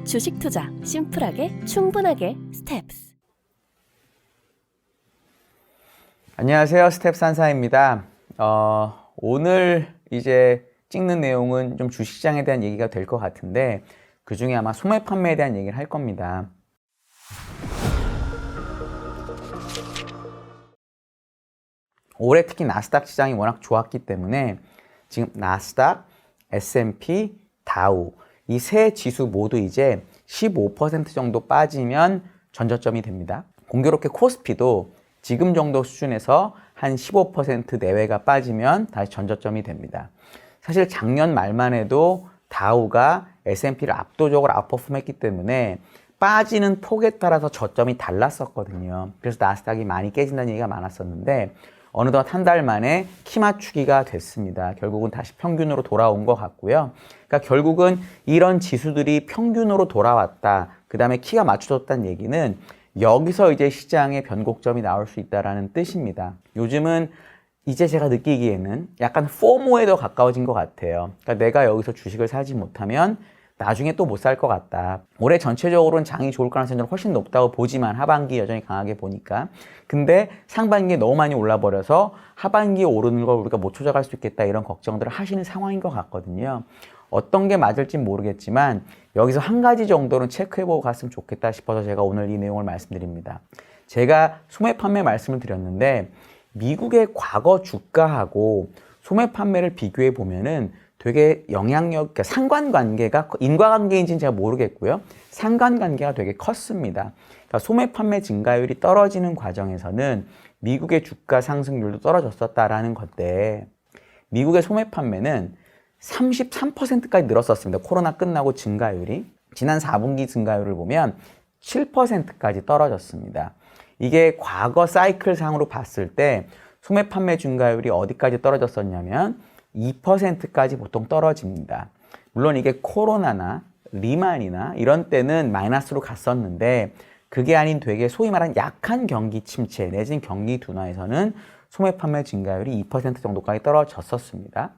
주식 투자 심플하게 충분하게 스텝스. 안녕하세요, 스텝스 한사입니다. 오늘 이제 찍는 내용은 좀 주식시장에 대한 얘기가 될 것 같은데 그 중에 아마 소매 판매에 대한 얘기를 할 겁니다. 올해 특히 나스닥 시장이 워낙 좋았기 때문에 지금 나스닥, S&P, 다우 이 세 지수 모두 이제 15% 정도 빠지면 전저점이 됩니다. 공교롭게 코스피도 지금 정도 수준에서 한 15% 내외가 빠지면 다시 전저점이 됩니다. 사실 작년 말만 해도 다우가 S&P를 압도적으로 아웃퍼폼했기 때문에 빠지는 폭에 따라서 저점이 달랐었거든요. 그래서 나스닥이 많이 깨진다는 얘기가 많았었는데 어느덧 한 달 만에 키 맞추기가 됐습니다. 결국은 다시 평균으로 돌아온 것 같고요. 그러니까 결국은 이런 지수들이 평균으로 돌아왔다. 그 다음에 키가 맞춰졌다는 얘기는 여기서 이제 시장의 변곡점이 나올 수 있다는 뜻입니다. 요즘은 이제 제가 느끼기에는 약간 포모에 더 가까워진 것 같아요. 그러니까 내가 여기서 주식을 사지 못하면 나중에 또 못 살 것 같다. 올해 전체적으로는 장이 좋을 가능성이 훨씬 높다고 보지만 하반기 여전히 강하게 보니까. 근데 상반기에 너무 많이 올라버려서 하반기에 오르는 걸 우리가 못 찾아갈 수 있겠다 이런 걱정들을 하시는 상황인 것 같거든요. 어떤 게 맞을진 모르겠지만 여기서 한 가지 정도는 체크해보고 갔으면 좋겠다 싶어서 제가 오늘 이 내용을 말씀드립니다. 제가 소매 판매 말씀을 드렸는데 미국의 과거 주가하고 소매 판매를 비교해 보면은 되게 영향력, 그러니까 상관관계가, 인과관계인지는 제가 모르겠고요. 상관관계가 되게 컸습니다. 그러니까 소매 판매 증가율이 떨어지는 과정에서는 미국의 주가 상승률도 떨어졌었다라는 건데 미국의 소매 판매는 33%까지 늘었었습니다. 코로나 끝나고 증가율이. 지난 4분기 증가율을 보면 7%까지 떨어졌습니다. 이게 과거 사이클 상으로 봤을 때 소매 판매 증가율이 어디까지 떨어졌었냐면 2%까지 보통 떨어집니다. 물론 이게 코로나나 리만이나 이런 때는 마이너스로 갔었는데 그게 아닌 되게 소위 말하는 약한 경기 침체 내지는 경기 둔화에서는 소매 판매 증가율이 2% 정도까지 떨어졌었습니다.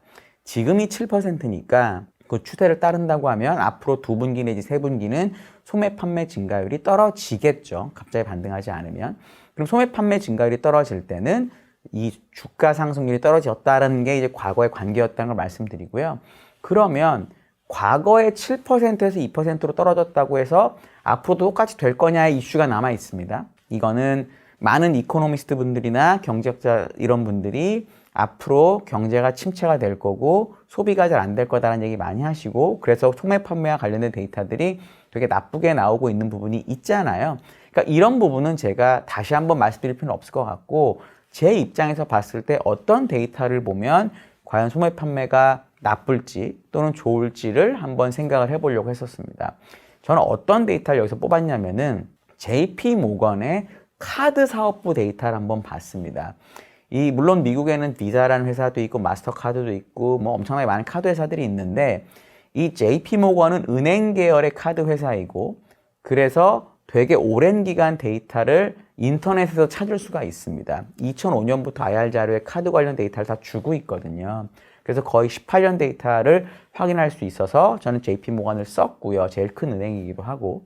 지금이 7%니까 그 추세를 따른다고 하면 앞으로 2분기 내지 3분기는 소매 판매 증가율이 떨어지겠죠. 갑자기 반등하지 않으면. 그럼 소매 판매 증가율이 떨어질 때는 이 주가 상승률이 떨어졌다는 게 이제 과거의 관계였다는 걸 말씀드리고요. 그러면 과거에 7%에서 2%로 떨어졌다고 해서 앞으로도 똑같이 될 거냐의 이슈가 남아 있습니다. 이거는 많은 이코노미스트 분들이나 경제학자 이런 분들이 앞으로 경제가 침체가 될 거고 소비가 잘 안 될 거다라는 얘기 많이 하시고 그래서 소매 판매와 관련된 데이터들이 되게 나쁘게 나오고 있는 부분이 있잖아요. 그러니까 이런 부분은 제가 다시 한번 말씀드릴 필요는 없을 것 같고 제 입장에서 봤을 때 어떤 데이터를 보면 과연 소매 판매가 나쁠지 또는 좋을지를 한번 생각을 해보려고 했었습니다. 저는 어떤 데이터를 여기서 뽑았냐면은 JP 모건의 카드 사업부 데이터를 한번 봤습니다. 물론 미국에는 비자라는 회사도 있고 마스터카드도 있고 뭐 엄청나게 많은 카드 회사들이 있는데 이 JP 모건은 은행 계열의 카드 회사이고 그래서 되게 오랜 기간 데이터를 인터넷에서 찾을 수가 있습니다. 2005년부터 IR 자료에 카드 관련 데이터를 다 주고 있거든요. 그래서 거의 18년 데이터를 확인할 수 있어서 저는 JP모건을 썼고요. 제일 큰 은행이기도 하고.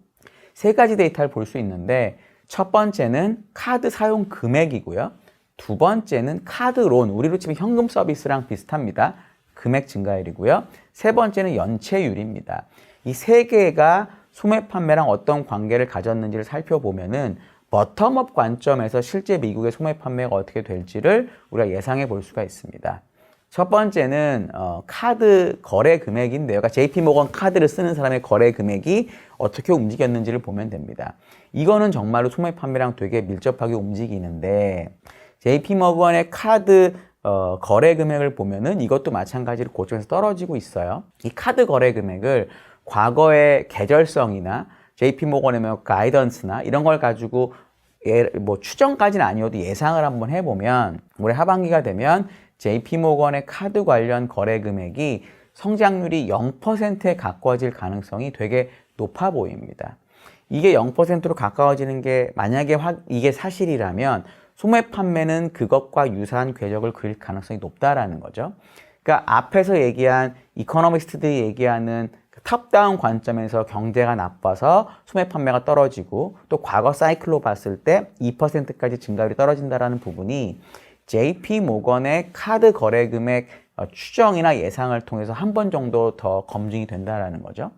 세 가지 데이터를 볼 수 있는데 첫 번째는 카드 사용 금액이고요. 두 번째는 카드론, 우리로 치면 현금 서비스랑 비슷합니다. 금액 증가율이고요. 세 번째는 연체율입니다. 이 세 개가 소매 판매랑 어떤 관계를 가졌는지를 살펴보면은 버텀업 관점에서 실제 미국의 소매 판매가 어떻게 될지를 우리가 예상해 볼 수가 있습니다. 첫 번째는 카드 거래 금액인데요. 그러니까 JP모건 카드를 쓰는 사람의 거래 금액이 어떻게 움직였는지를 보면 됩니다. 이거는 정말로 소매 판매랑 되게 밀접하게 움직이는데 JP모건의 카드 거래 금액을 보면은 이것도 마찬가지로 고점에서 떨어지고 있어요. 이 카드 거래 금액을 과거의 계절성이나 JP모건의 가이던스나 이런 걸 가지고 뭐 추정까지는 아니어도 예상을 한번 해보면 올해 하반기가 되면 JP모건의 카드 관련 거래 금액이 성장률이 0%에 가까워질 가능성이 되게 높아 보입니다. 이게 0%로 가까워지는 게 만약에 이게 사실이라면 소매 판매는 그것과 유사한 궤적을 그릴 가능성이 높다라는 거죠. 그러니까 앞에서 얘기한 이코노미스트들이 얘기하는 탑다운 관점에서 경제가 나빠서 소매 판매가 떨어지고 또 과거 사이클로 봤을 때 2%까지 증가율이 떨어진다는 부분이 JP 모건의 카드 거래 금액 추정이나 예상을 통해서 한 번 정도 더 검증이 된다는 거죠.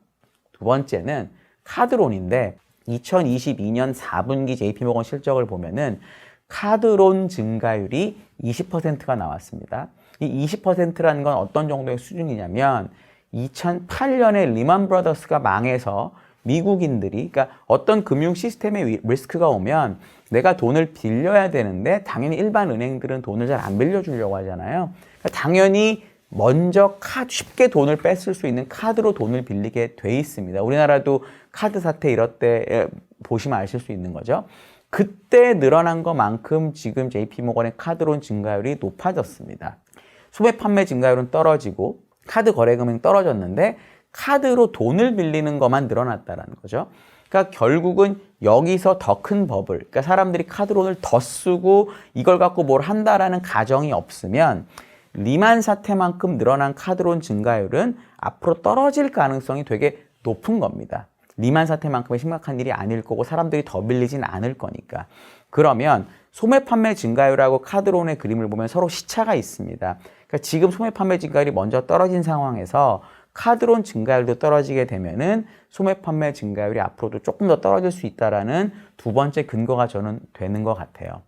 두 번째는 카드론인데 2022년 4분기 JP 모건 실적을 보면은 카드론 증가율이 20%가 나왔습니다. 이 20%라는 건 어떤 정도의 수준이냐면 2008년에 리만 브라더스가 망해서 미국인들이, 그러니까 어떤 금융 시스템에 리스크가 오면 내가 돈을 빌려야 되는데 당연히 일반 은행들은 돈을 잘 안 빌려주려고 하잖아요. 그러니까 당연히 먼저 쉽게 돈을 뺐을 수 있는 카드로 돈을 빌리게 돼 있습니다. 우리나라도 카드 사태 이럴 때 보시면 아실 수 있는 거죠. 그때 늘어난 것만큼 지금 JP모건의 카드론 증가율이 높아졌습니다. 소매 판매 증가율은 떨어지고 카드 거래 금액이 떨어졌는데 카드로 돈을 빌리는 것만 늘어났다는 거죠. 그러니까 결국은 여기서 더 큰 버블, 그러니까 사람들이 카드론을 더 쓰고 이걸 갖고 뭘 한다라는 가정이 없으면 리만 사태만큼 늘어난 카드론 증가율은 앞으로 떨어질 가능성이 되게 높은 겁니다. 리만 사태만큼의 심각한 일이 아닐 거고 사람들이 더 빌리진 않을 거니까. 그러면 소매 판매 증가율하고 카드론의 그림을 보면 서로 시차가 있습니다. 그러니까 지금 소매 판매 증가율이 먼저 떨어진 상황에서 카드론 증가율도 떨어지게 되면은 소매 판매 증가율이 앞으로도 조금 더 떨어질 수 있다라는 두 번째 근거가 저는 되는 것 같아요.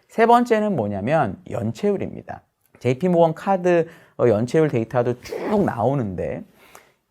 세 번째는 뭐냐면 연체율입니다. JP모건 카드 연체율 데이터도 쭉 나오는데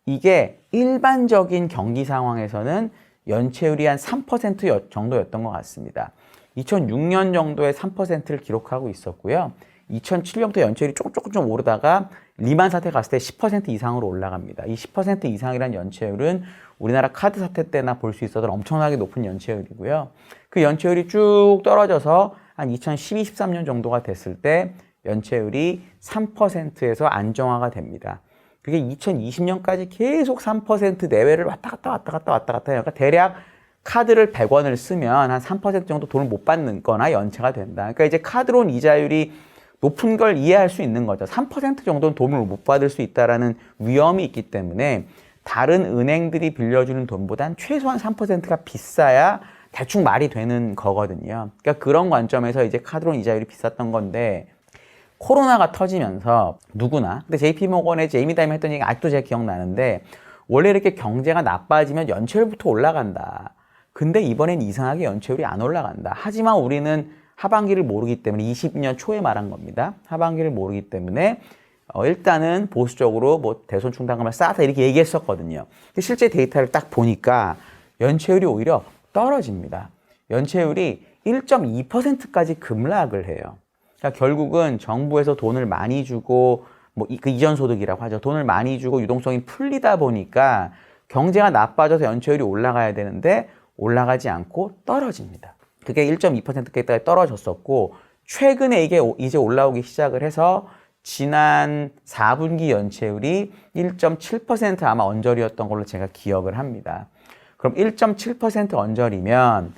이게 일반적인 경기 상황에서는 연체율이 한 3% 정도였던 것 같습니다. 2006년 정도에 3%를 기록하고 있었고요. 2007년부터 연체율이 조금 좀 오르다가 리만 사태 갔을 때 10% 이상으로 올라갑니다. 이 10% 이상이란 연체율은 우리나라 카드 사태 때나 볼 수 있었던 엄청나게 높은 연체율이고요. 그 연체율이 쭉 떨어져서 한 2012, 13년 정도가 됐을 때 연체율이 3%에서 안정화가 됩니다. 그게 2020년까지 계속 3% 내외를 왔다 갔다 해요. 그러니까 대략 카드를 100원을 쓰면 한 3% 정도 돈을 못 받는 거나 연체가 된다. 그러니까 이제 카드론 이자율이 높은 걸 이해할 수 있는 거죠. 3% 정도는 돈을 못 받을 수 있다는 위험이 있기 때문에 다른 은행들이 빌려주는 돈보단 최소한 3%가 비싸야 대충 말이 되는 거거든요. 그러니까 그런 관점에서 이제 카드론 이자율이 비쌌던 건데 코로나가 터지면서 누구나, 근데 JP모건의 제이미 다이먼 했던 얘기 아직도 제가 기억나는데 원래 이렇게 경제가 나빠지면 연체율부터 올라간다. 근데 이번엔 이상하게 연체율이 안 올라간다. 하지만 우리는 하반기를 모르기 때문에 20년 초에 말한 겁니다. 하반기를 모르기 때문에 일단은 보수적으로 뭐 대손 충당금을 쌓다 이렇게 얘기했었거든요. 근데 실제 데이터를 딱 보니까 연체율이 오히려 떨어집니다. 연체율이 1.2%까지 급락을 해요. 그러니까 결국은 정부에서 돈을 많이 주고 뭐 그 이전 소득이라고 하죠. 돈을 많이 주고 유동성이 풀리다 보니까 경제가 나빠져서 연체율이 올라가야 되는데 올라가지 않고 떨어집니다. 그게 1.2%까지 떨어졌었고 최근에 이게 이제 올라오기 시작을 해서 지난 4분기 연체율이 1.7% 아마 언저리였던 걸로 제가 기억을 합니다. 그럼 1.7% 언저리면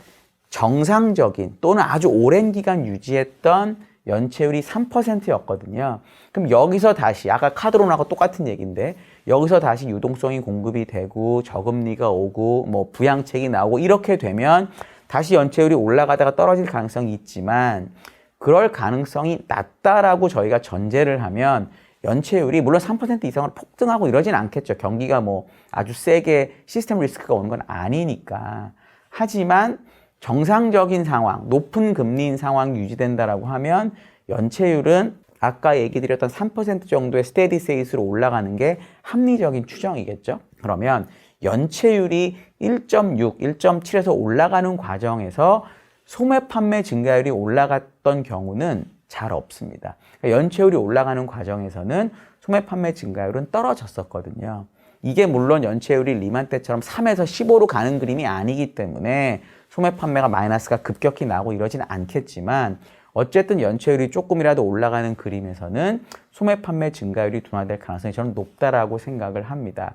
정상적인 또는 아주 오랜 기간 유지했던 연체율이 3%였거든요. 그럼 여기서 다시 아까 카드론하고 똑같은 얘기인데 여기서 다시 유동성이 공급이 되고 저금리가 오고 뭐 부양책이 나오고 이렇게 되면 다시 연체율이 올라가다가 떨어질 가능성이 있지만 그럴 가능성이 낮다라고 저희가 전제를 하면 연체율이 물론 3% 이상으로 폭등하고 이러진 않겠죠. 경기가 뭐 아주 세게 시스템 리스크가 오는 건 아니니까. 하지만 정상적인 상황, 높은 금리인 상황이 유지된다라고 하면 연체율은 아까 얘기 드렸던 3% 정도의 스테디 세이스로 올라가는 게 합리적인 추정이겠죠. 그러면 연체율이 1.6, 1.7에서 올라가는 과정에서 소매 판매 증가율이 올라갔던 경우는 잘 없습니다. 그러니까 연체율이 올라가는 과정에서는 소매 판매 증가율은 떨어졌었거든요. 이게 물론 연체율이 리만 때처럼 3에서 15로 가는 그림이 아니기 때문에 소매 판매가 마이너스가 급격히 나고 이러진 않겠지만 어쨌든 연체율이 조금이라도 올라가는 그림에서는 소매 판매 증가율이 둔화될 가능성이 저는 높다라고 생각을 합니다.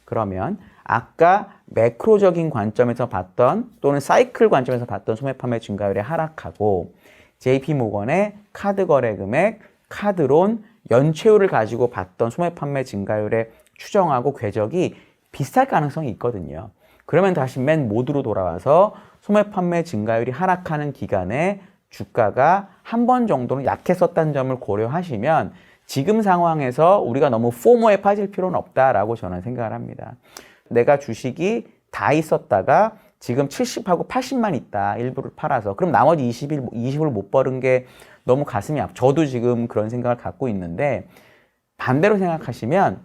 그러면 아까 매크로적인 관점에서 봤던 또는 사이클 관점에서 봤던 소매 판매 증가율의 하락하고 JP모건의 카드 거래 금액, 카드론, 연체율을 가지고 봤던 소매 판매 증가율의 추정하고 궤적이 비쌀 가능성이 있거든요. 그러면 다시 맨 모드로 돌아와서 소매 판매 증가율이 하락하는 기간에 주가가 한 번 정도는 약했었다는 점을 고려하시면 지금 상황에서 우리가 너무 포모에 빠질 필요는 없다라고 저는 생각을 합니다. 내가 주식이 다 있었다가 지금 70하고 80만 있다. 일부를 팔아서. 그럼 나머지 20을 못 벌은 게 너무 가슴이 아프. 저도 지금 그런 생각을 갖고 있는데 반대로 생각하시면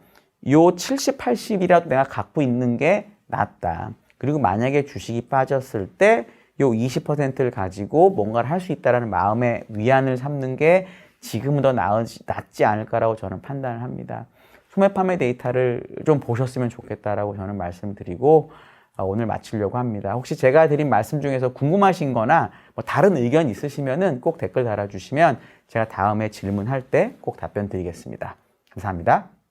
요 70, 80이라도 내가 갖고 있는 게 낫다. 그리고 만약에 주식이 빠졌을 때 요 20%를 가지고 뭔가를 할 수 있다라는 마음의 위안을 삼는 게 지금은 더 낫지 않을까라고 저는 판단을 합니다. 소매 판매 데이터를 좀 보셨으면 좋겠다라고 저는 말씀드리고 오늘 마치려고 합니다. 혹시 제가 드린 말씀 중에서 궁금하신 거나 뭐 다른 의견 있으시면은 꼭 댓글 달아주시면 제가 다음에 질문할 때 꼭 답변 드리겠습니다. 감사합니다.